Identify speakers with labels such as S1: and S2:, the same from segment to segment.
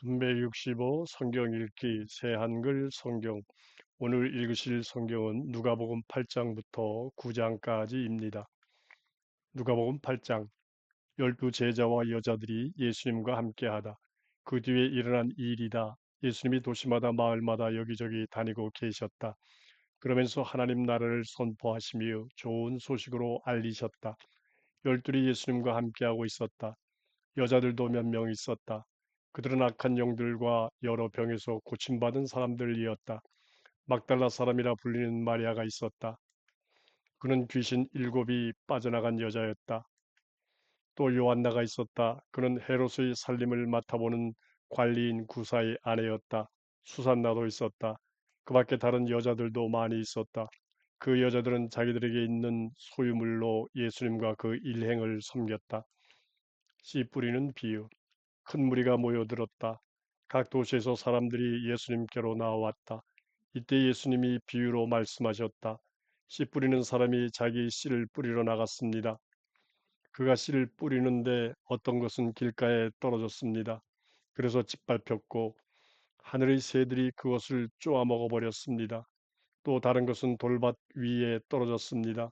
S1: 365 성경 읽기 새 한글 성경. 오늘 읽으실 성경은 누가복음 8장부터 9장까지입니다. 누가복음 8장. 열두 제자와 여자들이 예수님과 함께하다. 그 뒤에 일어난 일이다. 예수님이 도시마다 마을마다 여기저기 다니고 계셨다. 그러면서 하나님 나라를 선포하시며 좋은 소식으로 알리셨다. 열둘이 예수님과 함께하고 있었다. 여자들도 몇 명 있었다. 그들은 악한 영들과 여러 병에서 고침받은 사람들이었다. 막달라 사람이라 불리는 마리아가 있었다. 그는 귀신 일곱이 빠져나간 여자였다. 또 요한나가 있었다. 그는 헤롯의 살림을 맡아보는 관리인 구사의 아내였다. 수산나도 있었다. 그 밖에 다른 여자들도 많이 있었다. 그 여자들은 자기들에게 있는 소유물로 예수님과 그 일행을 섬겼다. 씨 뿌리는 비유. 큰 무리가 모여들었다. 각 도시에서 사람들이 예수님께로 나왔다. 이때 예수님이 비유로 말씀하셨다. 씨 뿌리는 사람이 자기 씨를 뿌리러 나갔습니다. 그가 씨를 뿌리는데 어떤 것은 길가에 떨어졌습니다. 그래서 짓밟혔고 하늘의 새들이 그것을 쪼아 먹어버렸습니다. 또 다른 것은 돌밭 위에 떨어졌습니다.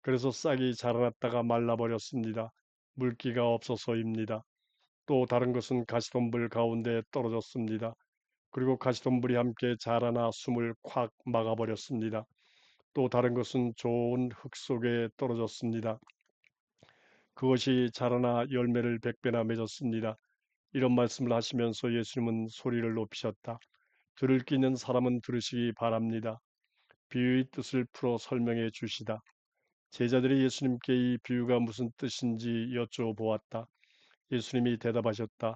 S1: 그래서 싹이 자라났다가 말라버렸습니다. 물기가 없어서입니다. 또 다른 것은 가시덤불 가운데 떨어졌습니다. 그리고 가시덤불이 함께 자라나 숨을 콱 막아버렸습니다. 또 다른 것은 좋은 흙 속에 떨어졌습니다. 그것이 자라나 열매를 100배나 맺었습니다. 이런 말씀을 하시면서 예수님은 소리를 높이셨다. 들을 끼 있는 사람은 들으시기 바랍니다. 비유의 뜻을 풀어 설명해 주시다. 제자들이 예수님께 이 비유가 무슨 뜻인지 여쭤보았다. 예수님이 대답하셨다.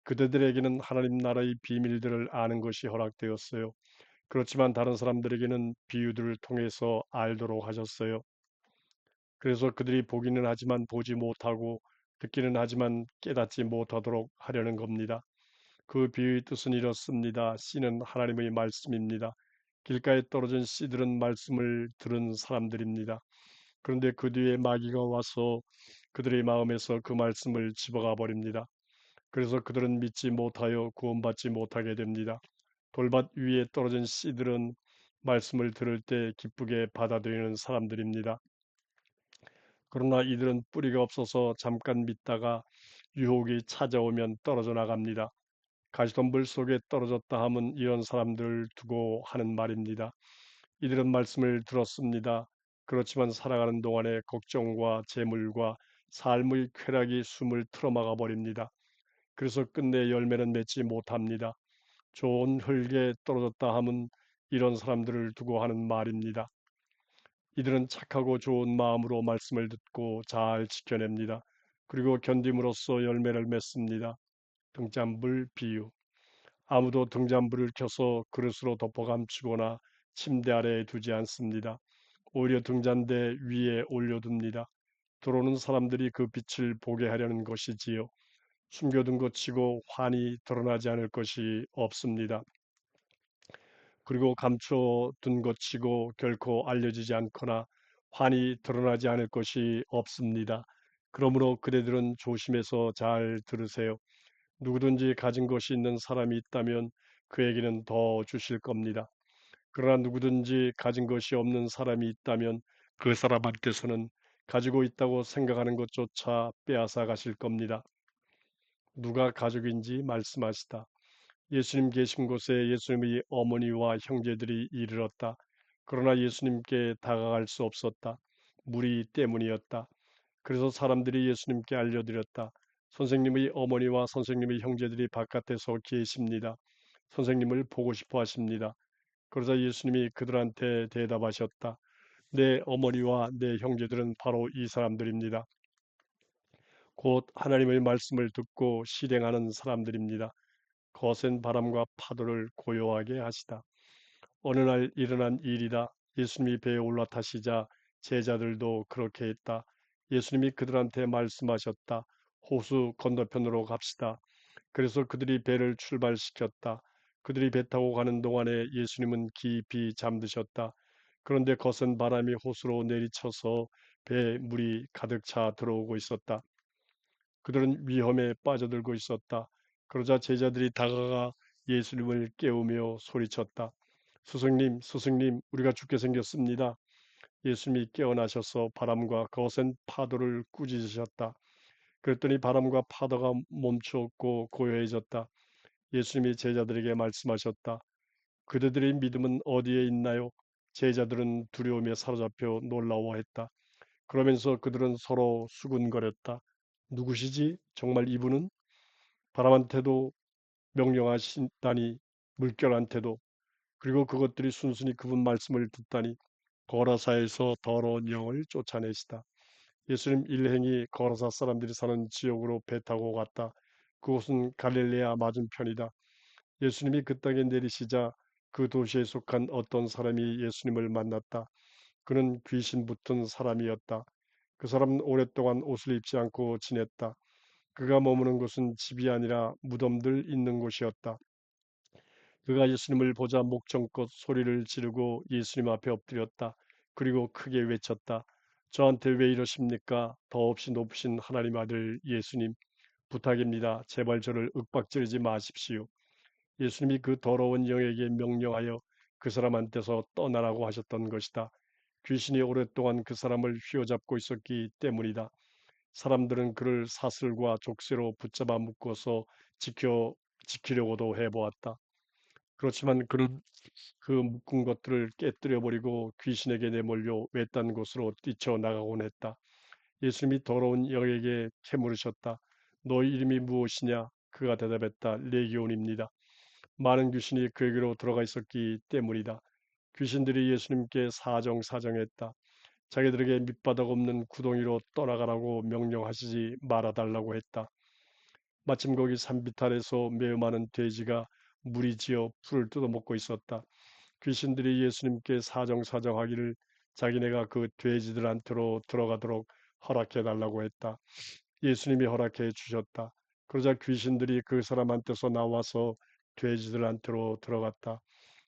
S1: 그대들에게는 하나님 나라의 비밀들을 아는 것이 허락되었어요. 그렇지만 다른 사람들에게는 비유들을 통해서 알도록 하셨어요. 그래서 그들이 보기는 하지만 보지 못하고 듣기는 하지만 깨닫지 못하도록 하려는 겁니다. 그 비유의 뜻은 이렇습니다. 씨는 하나님의 말씀입니다. 길가에 떨어진 씨들은 말씀을 들은 사람들입니다. 그런데 그 뒤에 마귀가 와서 그들의 마음에서 그 말씀을 집어가 버립니다. 그래서 그들은 믿지 못하여 구원받지 못하게 됩니다. 돌밭 위에 떨어진 씨들은 말씀을 들을 때 기쁘게 받아들이는 사람들입니다. 그러나 이들은 뿌리가 없어서 잠깐 믿다가 유혹이 찾아오면 떨어져 나갑니다. 가시덤불 속에 떨어졌다 함은 이런 사람들을 두고 하는 말입니다. 이들은 말씀을 들었습니다. 그렇지만 살아가는 동안에 걱정과 재물과 삶의 쾌락이 숨을 틀어막아 버립니다. 그래서 끝내 열매는 맺지 못합니다. 좋은 흙에 떨어졌다 함은 이런 사람들을 두고 하는 말입니다. 이들은 착하고 좋은 마음으로 말씀을 듣고 잘 지켜냅니다. 그리고 견딤으로써 열매를 맺습니다. 등잔불 비유. 아무도 등잔불을 켜서 그릇으로 덮어 감추거나 침대 아래에 두지 않습니다. 오히려 등잔대 위에 올려둡니다. 들어오는 사람들이 그 빛을 보게 하려는 것이지요. 숨겨둔 것 치고 환히 드러나지 않을 것이 없습니다. 그리고 감춰둔 것 치고 결코 알려지지 않거나 환히 드러나지 않을 것이 없습니다. 그러므로 그대들은 조심해서 잘 들으세요. 누구든지 가진 것이 있는 사람이 있다면 그에게는 더 주실 겁니다. 그러나 누구든지 가진 것이 없는 사람이 있다면 그 사람한테서는 가지고 있다고 생각하는 것조차 빼앗아 가실 겁니다. 누가 가족인지 말씀하시다. 예수님 계신 곳에 예수님의 어머니와 형제들이 이르렀다. 그러나 예수님께 다가갈 수 없었다. 무리 때문이었다. 그래서 사람들이 예수님께 알려드렸다. 선생님의 어머니와 선생님의 형제들이 바깥에서 계십니다. 선생님을 보고 싶어 하십니다. 그러자 예수님이 그들한테 대답하셨다. 내 어머니와 내 형제들은 바로 이 사람들입니다. 곧 하나님의 말씀을 듣고 실행하는 사람들입니다. 거센 바람과 파도를 고요하게 하시다. 어느 날 일어난 일이다. 예수님이 배에 올라타시자 제자들도 그렇게 했다. 예수님이 그들한테 말씀하셨다. 호수 건너편으로 갑시다. 그래서 그들이 배를 출발시켰다. 그들이 배 타고 가는 동안에 예수님은 깊이 잠드셨다. 그런데 거센 바람이 호수로 내리쳐서 배에 물이 가득 차 들어오고 있었다. 그들은 위험에 빠져들고 있었다. 그러자 제자들이 다가가 예수님을 깨우며 소리쳤다. 스승님, 스승님, 우리가 죽게 생겼습니다. 예수님이 깨어나셔서 바람과 거센 파도를 꾸짖으셨다. 그랬더니 바람과 파도가 멈추었고 고요해졌다. 예수님이 제자들에게 말씀하셨다. 그대들의 믿음은 어디에 있나요? 제자들은 두려움에 사로잡혀 놀라워했다. 그러면서 그들은 서로 수군거렸다. 누구시지? 정말 이분은? 바람한테도 명령하신다니, 물결한테도. 그리고 그것들이 순순히 그분 말씀을 듣다니, 거라사에서 더러운 영을 쫓아내시다. 예수님 일행이 거라사 사람들이 사는 지역으로 배 타고 갔다. 그곳은 갈릴레아 맞은편이다. 예수님이 그 땅에 내리시자 그 도시에 속한 어떤 사람이 예수님을 만났다. 그는 귀신 붙은 사람이었다. 그 사람은 오랫동안 옷을 입지 않고 지냈다. 그가 머무는 곳은 집이 아니라 무덤들 있는 곳이었다. 그가 예수님을 보자 목청껏 소리를 지르고 예수님 앞에 엎드렸다. 그리고 크게 외쳤다. 저한테 왜 이러십니까? 더없이 높으신 하나님 아들 예수님, 부탁입니다. 제발 저를 윽박지르지 마십시오. 예수님이 그 더러운 영에게 명령하여 그 사람한테서 떠나라고 하셨던 것이다. 귀신이 오랫동안 그 사람을 휘어잡고 있었기 때문이다. 사람들은 그를 사슬과 족쇄로 붙잡아 묶어서 지키려고도 해보았다. 그렇지만 그는 그 묶은 것들을 깨뜨려 버리고 귀신에게 내몰려 외딴 곳으로 뛰쳐나가곤 했다. 예수님이 더러운 영에게 캐물으셨다. 너희 이름이 무엇이냐? 그가 대답했다. 레기온입니다. 많은 귀신이 그에게로 들어가 있었기 때문이다. 귀신들이 예수님께 사정사정했다. 자기들에게 밑바닥 없는 구덩이로 떠나가라고 명령하시지 말아달라고 했다. 마침 거기 산비탈에서 매우 많은 돼지가 무리지어 풀을 뜯어먹고 있었다. 귀신들이 예수님께 사정사정하기를 자기네가 그 돼지들한테로 들어가도록 허락해 달라고 했다. 예수님이 허락해 주셨다. 그러자 귀신들이 그 사람한테서 나와서 돼지들한테로 들어갔다.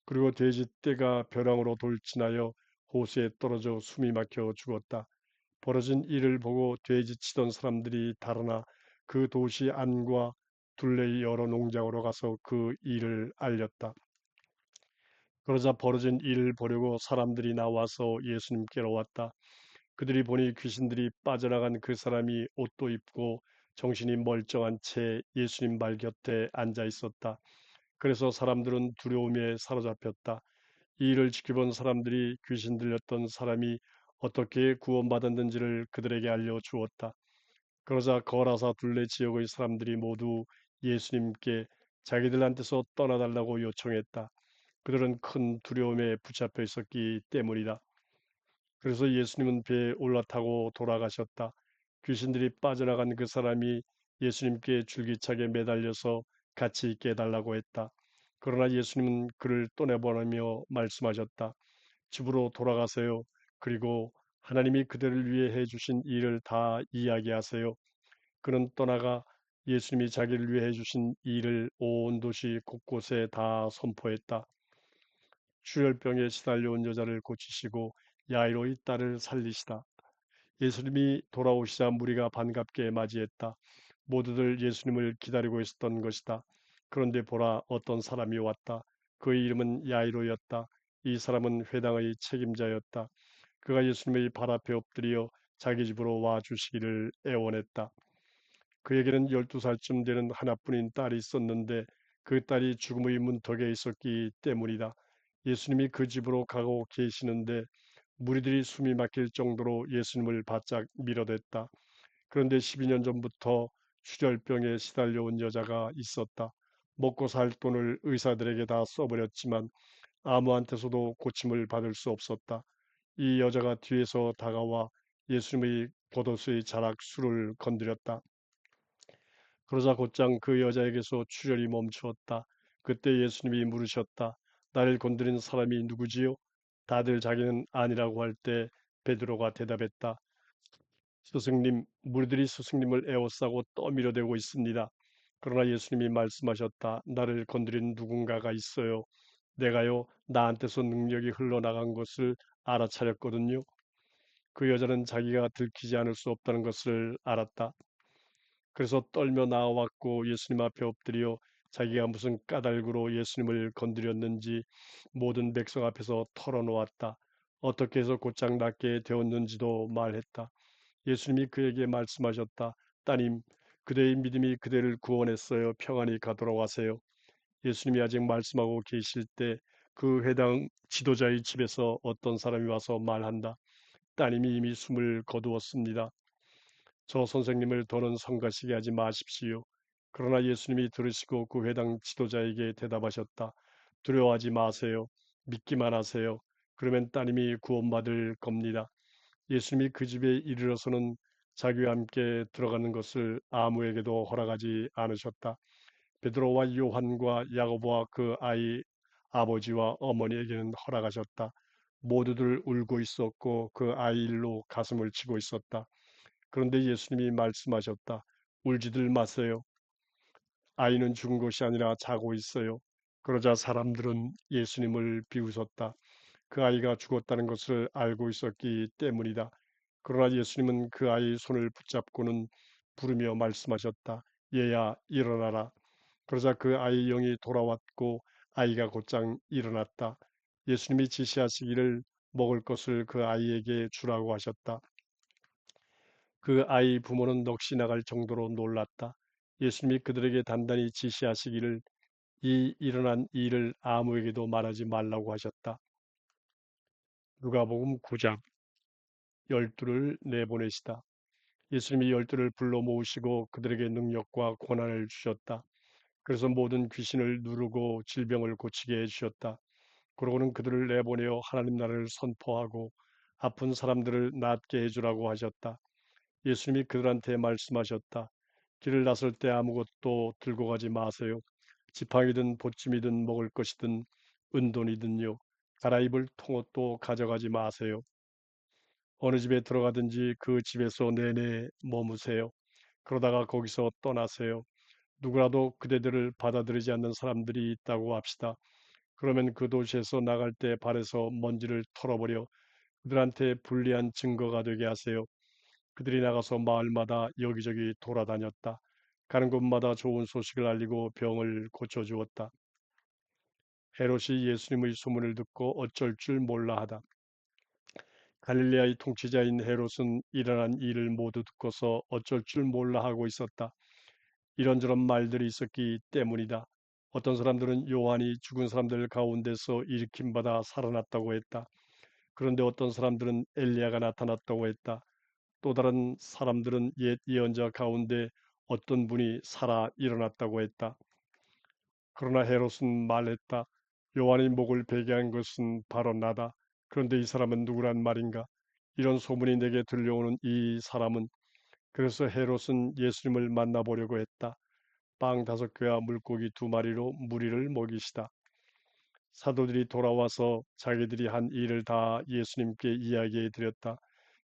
S1: 그리고 돼지떼가 벼랑으로 돌진하여 호수에 떨어져 숨이 막혀 죽었다. 벌어진 일을 보고 돼지치던 사람들이 달아나 그 도시 안과 둘레의 여러 농장으로 가서 그 일을 알렸다. 그러자 벌어진 일을 보려고 사람들이 나와서 예수님께로 왔다. 그들이 보니 귀신들이 빠져나간 그 사람이 옷도 입고 정신이 멀쩡한 채 예수님 발 곁에 앉아 있었다. 그래서 사람들은 두려움에 사로잡혔다. 이 일을 지켜본 사람들이 귀신 들렸던 사람이 어떻게 구원받았는지를 그들에게 알려주었다. 그러자 거라사 둘레 지역의 사람들이 모두 예수님께 자기들한테서 떠나달라고 요청했다. 그들은 큰 두려움에 붙잡혀 있었기 때문이다. 그래서 예수님은 배에 올라타고 돌아가셨다. 귀신들이 빠져나간 그 사람이 예수님께 줄기차게 매달려서 같이 있게 해달라고 했다. 그러나 예수님은 그를 떠내보내며 말씀하셨다. 집으로 돌아가세요. 그리고 하나님이 그들을 위해 해주신 일을 다 이야기하세요. 그는 떠나가 예수님이 자기를 위해 해주신 일을 온 도시 곳곳에 다 선포했다. 출혈병에 시달려온 여자를 고치시고 야이로의 딸을 살리시다. 예수님이 돌아오시자 무리가 반갑게 맞이했다. 모두들 예수님을 기다리고 있었던 것이다. 그런데 보라 어떤 사람이 왔다. 그의 이름은 야이로였다. 이 사람은 회당의 책임자였다. 그가 예수님의 발 앞에 엎드려 자기 집으로 와 주시기를 애원했다. 그에게는 12살쯤 되는 하나뿐인 딸이 있었는데 그 딸이 죽음의 문턱에 있었기 때문이다. 예수님이 그 집으로 가고 계시는데 무리들이 숨이 막힐 정도로 예수님을 바짝 밀어댔다. 그런데 12년 전부터 출혈병에 시달려 온 여자가 있었다. 먹고 살 돈을 의사들에게 다 써버렸지만 아무한테서도 고침을 받을 수 없었다. 이 여자가 뒤에서 다가와 예수님의 겉옷의 자락술을 건드렸다. 그러자 곧장 그 여자에게서 출혈이 멈추었다. 그때 예수님이 물으셨다. 나를 건드린 사람이 누구지요? 다들 자기는 아니라고 할 때 베드로가 대답했다. 스승님, 무리들이 스승님을 에워싸고 떠밀어대고 있습니다. 그러나 예수님이 말씀하셨다. 나를 건드린 누군가가 있어요. 내가요, 나한테서 능력이 흘러나간 것을 알아차렸거든요. 그 여자는 자기가 들키지 않을 수 없다는 것을 알았다. 그래서 떨며 나아왔고 예수님 앞에 엎드려 자기가 무슨 까닭으로 예수님을 건드렸는지 모든 백성 앞에서 털어놓았다. 어떻게 해서 곧장 낫게 되었는지도 말했다. 예수님이 그에게 말씀하셨다. 따님, 그대의 믿음이 그대를 구원했어요. 평안히 가도록 하세요. 예수님이 아직 말씀하고 계실 때 그 회당 지도자의 집에서 어떤 사람이 와서 말한다. 따님이 이미 숨을 거두었습니다. 저 선생님을 더는 성가시게 하지 마십시오. 그러나 예수님이 들으시고 그 회당 지도자에게 대답하셨다. 두려워하지 마세요. 믿기만 하세요. 그러면 따님이 구원받을 겁니다. 예수님이 그 집에 이르러서는 자기와 함께 들어가는 것을 아무에게도 허락하지 않으셨다. 베드로와 요한과 야고보와 그 아이 아버지와 어머니에게는 허락하셨다. 모두들 울고 있었고 그 아이 일로 가슴을 치고 있었다. 그런데 예수님이 말씀하셨다. 울지들 마세요. 아이는 죽은 것이 아니라 자고 있어요. 그러자 사람들은 예수님을 비웃었다. 그 아이가 죽었다는 것을 알고 있었기 때문이다. 그러나 예수님은 그 아이의 손을 붙잡고는 부르며 말씀하셨다. 얘야, 일어나라. 그러자 그 아이의 영이 돌아왔고 아이가 곧장 일어났다. 예수님이 지시하시기를 먹을 것을 그 아이에게 주라고 하셨다. 그 아이 부모는 넋이 나갈 정도로 놀랐다. 예수님이 그들에게 단단히 지시하시기를 이 일어난 일을 아무에게도 말하지 말라고 하셨다. 누가복음 9장 열두를 내보내시다. 예수님이 열두를 불러 모으시고 그들에게 능력과 권한을 주셨다. 그래서 모든 귀신을 누르고 질병을 고치게 해주셨다. 그러고는 그들을 내보내어 하나님 나라를 선포하고 아픈 사람들을 낫게 해주라고 하셨다. 예수님이 그들한테 말씀하셨다. 길을 나설 때 아무것도 들고 가지 마세요. 지팡이든 보찜이든 먹을 것이든 은돈이든요. 갈아입을 통옷도 가져가지 마세요. 어느 집에 들어가든지 그 집에서 내내 머무세요. 그러다가 거기서 떠나세요. 누구라도 그대들을 받아들이지 않는 사람들이 있다고 합시다. 그러면 그 도시에서 나갈 때 발에서 먼지를 털어버려 그들한테 불리한 증거가 되게 하세요. 그들이 나가서 마을마다 여기저기 돌아다녔다. 가는 곳마다 좋은 소식을 알리고 병을 고쳐주었다. 헤롯이 예수님의 소문을 듣고 어쩔 줄 몰라 하다. 갈릴레아의 통치자인 헤롯은 일어난 일을 모두 듣고서 어쩔 줄 몰라 하고 있었다. 이런저런 말들이 있었기 때문이다. 어떤 사람들은 요한이 죽은 사람들 가운데서 일으킴 받아 살아났다고 했다. 그런데 어떤 사람들은 엘리야가 나타났다고 했다. 또 다른 사람들은 옛 예언자 가운데 어떤 분이 살아 일어났다고 했다. 그러나 헤롯은 말했다. 요한이 목을 베게 한 것은 바로 나다. 그런데 이 사람은 누구란 말인가? 이런 소문이 내게 들려오는 이 사람은 그래서 헤롯은 예수님을 만나보려고 했다. 빵 5개와 물고기 2마리로 무리를 먹이시다. 사도들이 돌아와서 자기들이 한 일을 다 예수님께 이야기해 드렸다.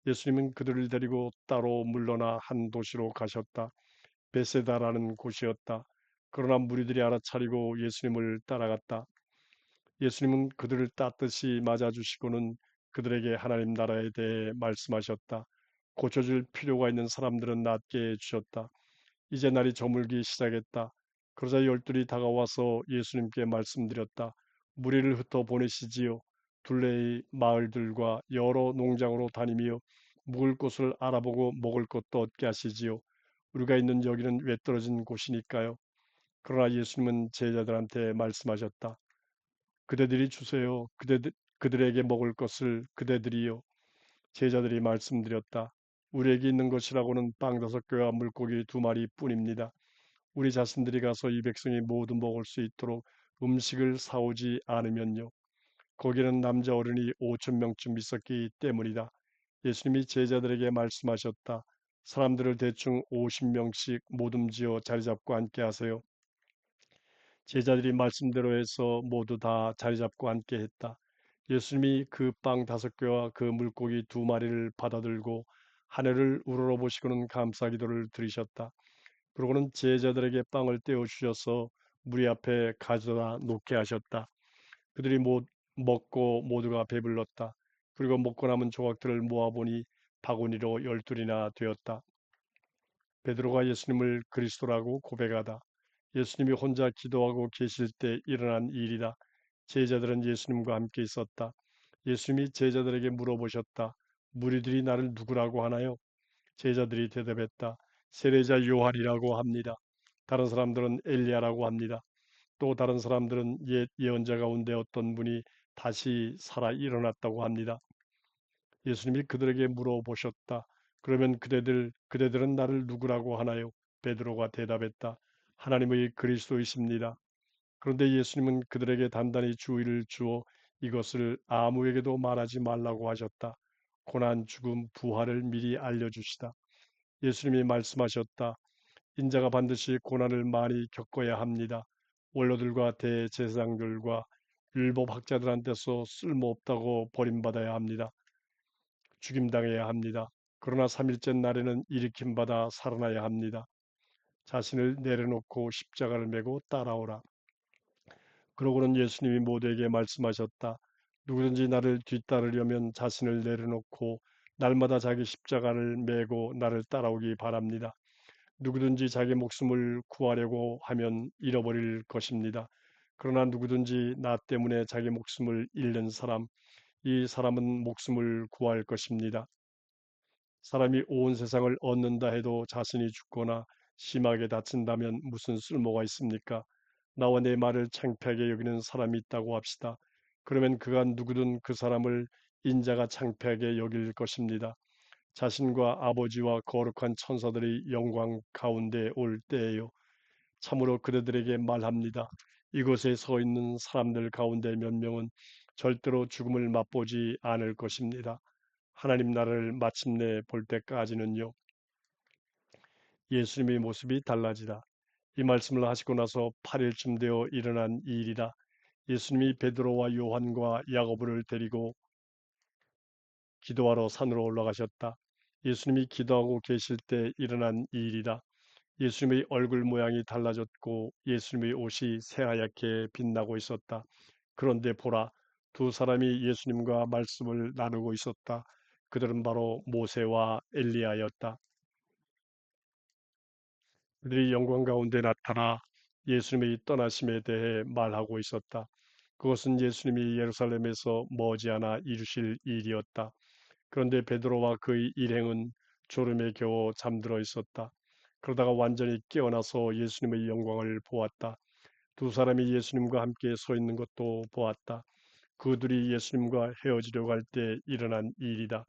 S1: 예수님은 그들을 데리고 따로 물러나 한 도시로 가셨다. 베세다라는 곳이었다. 그러나 무리들이 알아차리고 예수님을 따라갔다. 예수님은 그들을 따뜻이 맞아주시고는 그들에게 하나님 나라에 대해 말씀하셨다. 고쳐줄 필요가 있는 사람들은 낫게 해주셨다. 이제 날이 저물기 시작했다. 그러자 열둘이 다가와서 예수님께 말씀드렸다. 무리를 흩어 보내시지요. 둘레의 마을들과 여러 농장으로 다니며 묵을 곳을 알아보고 먹을 것도 얻게 하시지요. 우리가 있는 여기는 외떨어진 곳이니까요. 그러나 예수님은 제자들한테 말씀하셨다. 그대들이 주세요. 그들에게 먹을 것을 그대들이요. 제자들이 말씀드렸다. 우리에게 있는 것이라고는 빵 5개와 물고기 2마리 뿐입니다. 우리 자신들이 가서 이 백성이 모두 먹을 수 있도록 음식을 사오지 않으면요. 거기는 남자 어른이 5천 명쯤 있었기 때문이다. 예수님이 제자들에게 말씀하셨다. 사람들을 대충 50명씩 모둠지어 자리 잡고 앉게 하세요. 제자들이 말씀대로 해서 모두 다 자리 잡고 앉게 했다. 예수님이 그 빵 5개와 그 물고기 2마리를 받아들고 하늘을 우러러보시고는 감사기도를 드리셨다. 그러고는 제자들에게 빵을 떼어 주셔서 무리 앞에 가져다 놓게 하셨다. 그들이 먹고 모두가 배불렀다. 그리고 먹고 남은 조각들을 모아보니 바구니로 12이나 되었다. 베드로가 예수님을 그리스도라고 고백하다. 예수님이 혼자 기도하고 계실 때 일어난 일이다. 제자들은 예수님과 함께 있었다. 예수님이 제자들에게 물어보셨다. 무리들이 나를 누구라고 하나요? 제자들이 대답했다. 세례자 요한이라고 합니다. 다른 사람들은 엘리야라고 합니다. 또 다른 사람들은 옛 예언자 가운데 어떤 분이 다시 살아 일어났다고 합니다. 예수님이 그들에게 물어보셨다. 그러면 그대들은 나를 누구라고 하나요? 베드로가 대답했다. 하나님의 그리스도이십니다. 그런데 예수님은 그들에게 단단히 주의를 주어 이것을 아무에게도 말하지 말라고 하셨다. 고난, 죽음, 부활을 미리 알려주시다. 예수님이 말씀하셨다. 인자가 반드시 고난을 많이 겪어야 합니다. 원로들과 대제사장들과 율법학자들한테서 쓸모없다고 버림받아야 합니다. 죽임당해야 합니다. 그러나 3일째 날에는 일으킴받아 살아나야 합니다. 자신을 내려놓고 십자가를 메고 따라오라. 그러고는 예수님이 모두에게 말씀하셨다. 누구든지 나를 뒤따르려면 자신을 내려놓고 날마다 자기 십자가를 메고 나를 따라오기 바랍니다. 누구든지 자기 목숨을 구하려고 하면 잃어버릴 것입니다. 그러나 누구든지 나 때문에 자기 목숨을 잃는 사람, 이 사람은 목숨을 구할 것입니다. 사람이 온 세상을 얻는다 해도 자신이 죽거나 심하게 다친다면 무슨 쓸모가 있습니까? 나와 내 말을 창피하게 여기는 사람이 있다고 합시다. 그러면 그가 누구든 그 사람을 인자가 창피하게 여길 것입니다. 자신과 아버지와 거룩한 천사들의 영광 가운데 올 때에요. 참으로 그대들에게 말합니다. 이곳에 서 있는 사람들 가운데 몇 명은 절대로 죽음을 맛보지 않을 것입니다. 하나님 나라를 마침내 볼 때까지는요. 예수님의 모습이 달라지다. 이 말씀을 하시고 나서 8일쯤 되어 일어난 일이다. 예수님이 베드로와 요한과 야고보를 데리고 기도하러 산으로 올라가셨다. 예수님이 기도하고 계실 때 일어난 일이다. 예수님의 얼굴 모양이 달라졌고 예수님의 옷이 새하얗게 빛나고 있었다. 그런데 보라, 두 사람이 예수님과 말씀을 나누고 있었다. 그들은 바로 모세와 엘리야였다. 그들이 영광 가운데 나타나 예수님의 떠나심에 대해 말하고 있었다. 그것은 예수님이 예루살렘에서 머지않아 이루실 일이었다. 그런데 베드로와 그의 일행은 졸음에 겨워 잠들어 있었다. 그러다가 완전히 깨어나서 예수님의 영광을 보았다. 두 사람이 예수님과 함께 서 있는 것도 보았다. 그들이 예수님과 헤어지려고 할 때 일어난 일이다.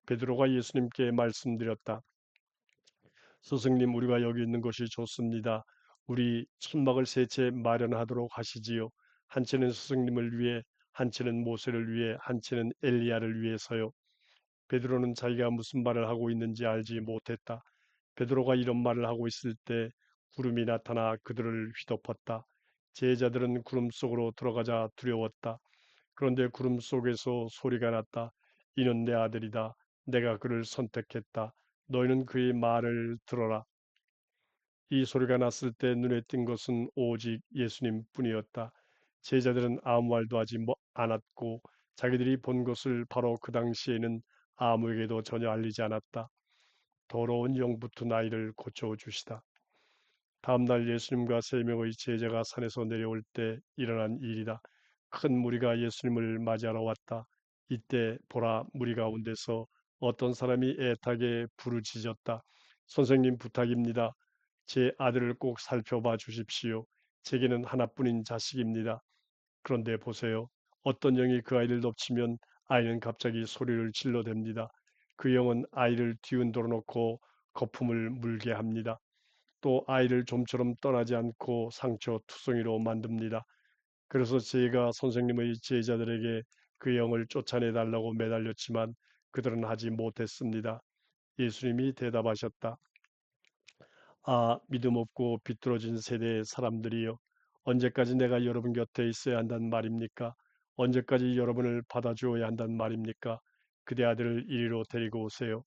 S1: 베드로가 예수님께 말씀드렸다. 스승님, 우리가 여기 있는 것이 좋습니다. 우리 천막을 세 채 마련하도록 하시지요. 한 채는 스승님을 위해, 한 채는 모세를 위해, 한 채는 엘리야를 위해서요. 베드로는 자기가 무슨 말을 하고 있는지 알지 못했다. 베드로가 이런 말을 하고 있을 때 구름이 나타나 그들을 휘덮었다. 제자들은 구름 속으로 들어가자 두려웠다. 그런데 구름 속에서 소리가 났다. 이는 내 아들이다. 내가 그를 선택했다. 너희는 그의 말을 들어라. 이 소리가 났을 때 눈에 띈 것은 오직 예수님 뿐이었다. 제자들은 아무 말도 하지 않았고 자기들이 본 것을 바로 그 당시에는 아무에게도 전혀 알리지 않았다. 더러운 영부터 나이를 고쳐주시다. 다음날 예수님과 세 명의 제자가 산에서 내려올 때 일어난 일이다. 큰 무리가 예수님을 맞이하러 왔다. 이때 보라, 무리 가운데서 어떤 사람이 애타게 부르짖었다. 선생님, 부탁입니다. 제 아들을 꼭 살펴봐 주십시오. 제게는 하나뿐인 자식입니다. 그런데 보세요. 어떤 영이 그 아이를 덮치면 아이는 갑자기 소리를 질러댑니다. 그 영은 아이를 뒤흔들어 놓고 거품을 물게 합니다. 또 아이를 좀처럼 떠나지 않고 상처투성이로 만듭니다. 그래서 제가 선생님의 제자들에게 그 영을 쫓아내 달라고 매달렸지만 그들은 하지 못했습니다. 예수님이 대답하셨다. 아, 믿음 없고 비뚤어진 세대의 사람들이여, 언제까지 내가 여러분 곁에 있어야 한단 말입니까? 언제까지 여러분을 받아주어야 한단 말입니까? 그대 아들을 이리로 데리고 오세요.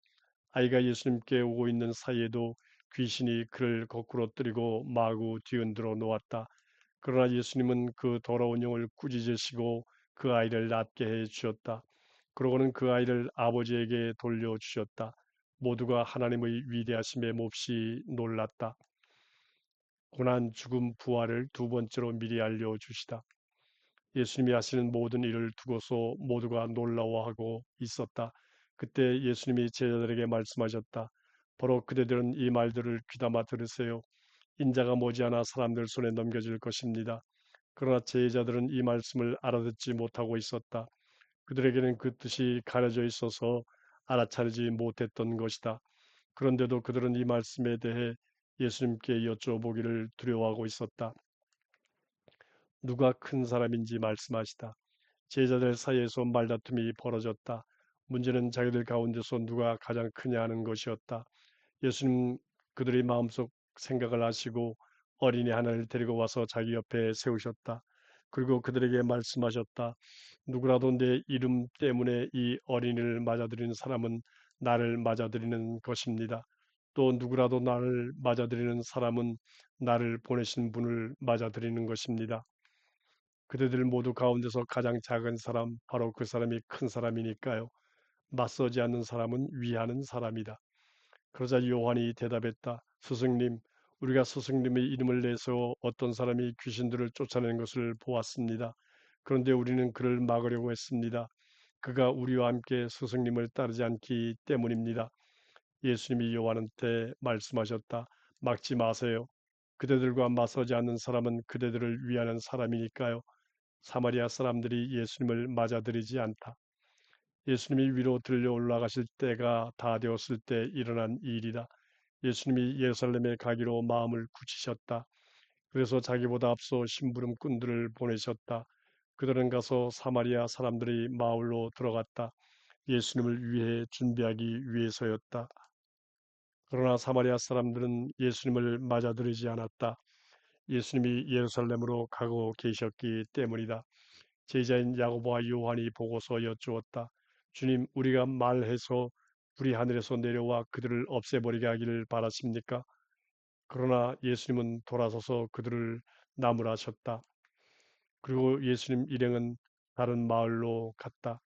S1: 아이가 예수님께 오고 있는 사이에도 귀신이 그를 거꾸로 뜨리고 마구 뒤흔들어 놓았다. 그러나 예수님은 그 더러운 영을 꾸짖으시고 그 아이를 낫게 해 주셨다. 그러고는 그 아이를 아버지에게 돌려주셨다. 모두가 하나님의 위대하심에 몹시 놀랐다. 고난, 죽음, 부활을 두 번째로 미리 알려주시다. 예수님이 하시는 모든 일을 두고서 모두가 놀라워하고 있었다. 그때 예수님이 제자들에게 말씀하셨다. 바로 그대들은 이 말들을 귀담아 들으세요. 인자가 머지않아 사람들 손에 넘겨질 것입니다. 그러나 제자들은 이 말씀을 알아듣지 못하고 있었다. 그들에게는 그 뜻이 가려져 있어서 알아차리지 못했던 것이다. 그런데도 그들은 이 말씀에 대해 예수님께 여쭤보기를 두려워하고 있었다. 누가 큰 사람인지 말씀하시다. 제자들 사이에서 말다툼이 벌어졌다. 문제는 자기들 가운데서 누가 가장 크냐 하는 것이었다. 예수님 그들의 마음속 생각을 아시고 어린이 하나를 데리고 와서 자기 옆에 세우셨다. 그리고 그들에게 말씀하셨다. 누구라도 내 이름 때문에 이 어린이를 맞아들이는 사람은 나를 맞아들이는 것입니다. 또 누구라도 나를 맞아들이는 사람은 나를 보내신 분을 맞아들이는 것입니다. 그대들 모두 가운데서 가장 작은 사람, 바로 그 사람이 큰 사람이니까요. 맞서지 않는 사람은 위하는 사람이다. 그러자 요한이 대답했다. 스승님, 우리가 스승님의 이름을 내서 어떤 사람이 귀신들을 쫓아내는 것을 보았습니다. 그런데 우리는 그를 막으려고 했습니다. 그가 우리와 함께 스승님을 따르지 않기 때문입니다. 예수님이 요한한테 말씀하셨다. 막지 마세요. 그대들과 맞서지 않는 사람은 그대들을 위하는 사람이니까요. 사마리아 사람들이 예수님을 맞아들이지 않다. 예수님이 위로 들려 올라가실 때가 다 되었을 때 일어난 일이다. 예수님이 예루살렘에 가기로 마음을 굳히셨다. 그래서 자기보다 앞서 심부름꾼들을 보내셨다. 그들은 가서 사마리아 사람들의 마을로 들어갔다. 예수님을 위해 준비하기 위해서였다. 그러나 사마리아 사람들은 예수님을 맞아들이지 않았다. 예수님이 예루살렘으로 가고 계셨기 때문이다. 제자인 야고보와 요한이 보고서 여쭈었다. 주님, 우리가 말해서 불이 하늘에서 내려와 그들을 없애버리게 하기를 바라십니까? 그러나 예수님은 돌아서서 그들을 나무라셨다. 그리고 예수님 일행은 다른 마을로 갔다.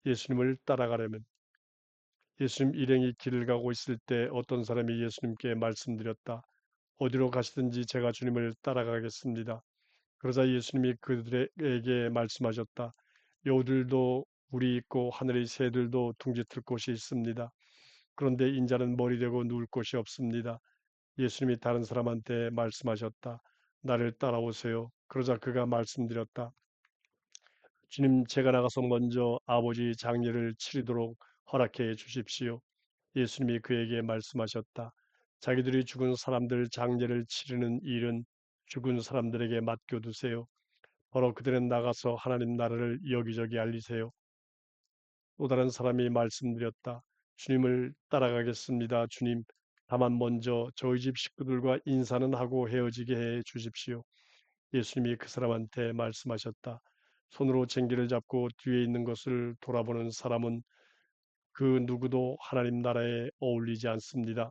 S1: 예수님을 따라가려면 예수님 일행이 길을 가고 있을 때 어떤 사람이 예수님께 말씀드렸다. 어디로 가시든지 제가 주님을 따라가겠습니다. 그러자 예수님이 그들에게 말씀하셨다. 여우들도 굴이 있고 하늘의 새들도 둥지틀 곳이 있습니다. 그런데 인자는 머리 대고 누울 곳이 없습니다. 예수님이 다른 사람한테 말씀하셨다. 나를 따라오세요. 그러자 그가 말씀드렸다. 주님, 제가 나가서 먼저 아버지 장례를 치르도록 허락해 주십시오. 예수님이 그에게 말씀하셨다. 자기들이 죽은 사람들 장례를 치르는 일은 죽은 사람들에게 맡겨두세요. 바로 그들은 나가서 하나님 나라를 여기저기 알리세요. 또 다른 사람이 말씀드렸다. 주님을 따라가겠습니다. 주님, 다만 먼저 저희 집 식구들과 인사는 하고 헤어지게 해 주십시오. 예수님이 그 사람한테 말씀하셨다. 손으로 쟁기를 잡고 뒤에 있는 것을 돌아보는 사람은 그 누구도 하나님 나라에 어울리지 않습니다.